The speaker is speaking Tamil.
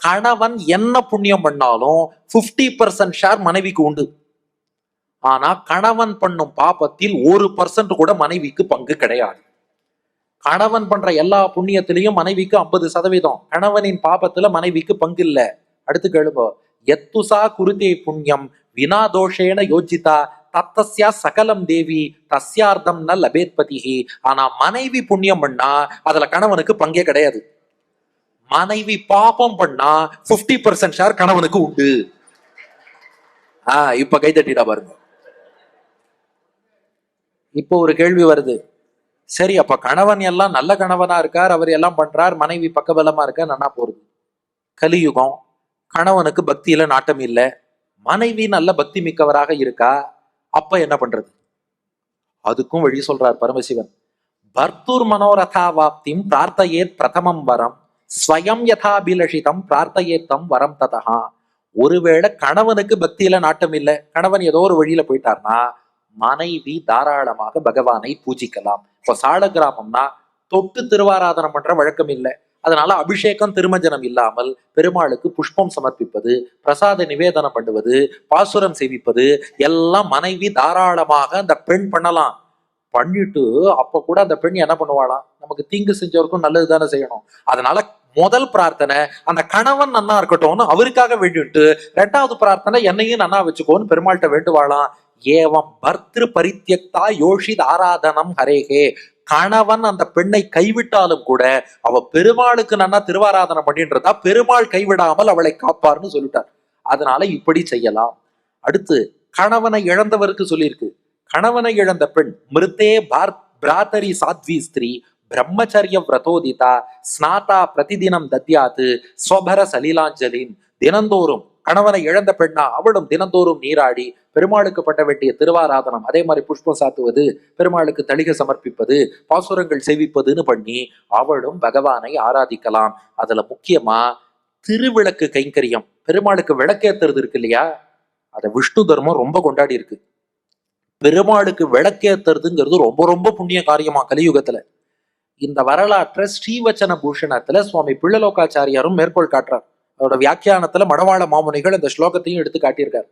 கணவன் என்ன புண்ணியம் பண்ணாலும் 50% ஷேர் மனைவிக்கு உண்டு. ஆனா கணவன் பண்ணும் பாபத்தில் 1% கூட மனைவிக்கு பங்கு கிடையாது. கணவன் பண்ற எல்லா புண்ணியத்திலையும் மனைவிக்கு 50%, கணவனின் பாபத்துல மனைவிக்கு பங்கு இல்ல. அடுத்து கேளுங்க. எத்துசா குருதே புண்ணியம் வினா தோஷேன யோஜிதா தத்தஸ்யா சகலம் தேவி தஸ்யார்த்தம் ந லபேத்பதிஹி. ஆனா மனைவி புண்ணியம் பண்ணா அதுல கணவனுக்கு பங்கே கிடையாது. மனைவி பாபம் பண்ணா 50% ஷேர் கணவனுக்கு உண்டு. இப்ப கை தட்டிடா பாருங்க. இப்போ ஒரு கேள்வி வருது. சரி, அப்ப கணவன் எல்லாம் நல்ல கணவனா இருக்கார், அவர் எல்லாம் பண்றார், மனைவி பக்கபலமா இருக்க, நன்னா போறது. கலியுகம், கணவனுக்கு பக்தியில நாட்டம் இல்லை, மனைவி நல்ல பக்தி மிக்கவராக இருக்கா, அப்ப என்ன பண்றது? அதுக்கும் வழி சொல்றார் பரமசிவன். பர்த்துர் மனோரதா வாப்திம் பிரார்த்தையேத் பிரதமம் வரம் ஸ்வயம் யதாபிலஷிதம் பிரார்த்தையேத்தம் வரம் ததா. ஒருவேளை கணவனுக்கு பக்தியில நாட்டம் இல்லை, கணவன் ஏதோ ஒரு வழியில போயிட்டார்னா மனைவி தாராளமாக பகவானை பூஜிக்கலாம். இப்போ சால கிராமம்னா தொட்டு திருவாராதனம் பண்ற வழக்கம் இல்லை. அதனால அபிஷேகம் திருமஞ்சனம் இல்லாமல் பெருமாளுக்கு புஷ்பம் சமர்ப்பிப்பது, பிரசாத நிவேதனம் பண்ணுவது, பாசுரம் சேவிப்பது எல்லாம் மனைவி தாராளமாக அந்த பெண் பண்ணலாம். பண்ணிட்டு அப்ப கூட அந்த பெண் என்ன பண்ணுவாளாம்? நமக்கு தீங்கு செஞ்சவருக்கும் நல்லது தானே செய்யணும். அதனால முதல் பிரார்த்தனை அந்த கணவன் நன்னா இருக்கட்டும்னு அவருக்காக வேண்டிட்டு, 2வது பிரார்த்தனை என்னையும் நன்னா வச்சுக்கோன்னு பெருமாள்கிட்ட வேண்டுவாளாம். ஏவம் பர்திரு பரித்தியக்தா யோஷித் ஆராதனம் ஹரேகே. கணவன் அந்த பெண்ணை கைவிட்டாலும் கூட அவ பெருமாளுக்கு நன்னா திருவாராதனம் பண்ணின்றதா பெருமாள் கைவிடாமல் அவளை காப்பார்னு சொல்லிட்டார். அதனால இப்படி செய்யலாம். அடுத்து கணவனை இழந்தவருக்கு சொல்லியிருக்கு. கணவனை இழந்த பெண் மிருத்தே பிராத்தரி சாத்வி ஸ்திரீ பிரம்மச்சரிய விரதோதிதா ஸ்நாதா பிரதிதினம் தத்யாத்து ஸ்வபர சலீலாஞ்சலின். தினந்தோறும் கணவனை இழந்த பெண்ணா அவளும் தினந்தோறும் நீராடி பெருமாளுக்கு பட்ட வேண்டிய திருவாராதனம், அதே மாதிரி புஷ்பம் சாத்துவது, பெருமாளுக்கு தளிகை சமர்ப்பிப்பது, பாசுரங்கள் சேவிப்பதுன்னு பண்ணி அவளும் பகவானை ஆராதிக்கலாம். அதுல முக்கியமா திருவிளக்கு கைங்கரியம், பெருமாளுக்கு விளக்கேத்துறது இருக்கு இல்லையா, அதை விஷ்ணு தர்மம் ரொம்ப கொண்டாடி இருக்கு. பெருமாளுக்கு விளக்கேத்துறதுங்கிறது ரொம்ப ரொம்ப புண்ணிய காரியமா கலியுகத்துல. இந்த வரலாற்றை ஸ்ரீவச்சன பூஷணத்துல சுவாமி பிள்ளலோகாச்சாரியாரும் மேற்கோள் காட்டுறார். அவரோட வியாக்கியானத்துல மடவாள மாமுனிகள் இந்த ஸ்லோகத்தையும் எடுத்து காட்டியிருக்கார்.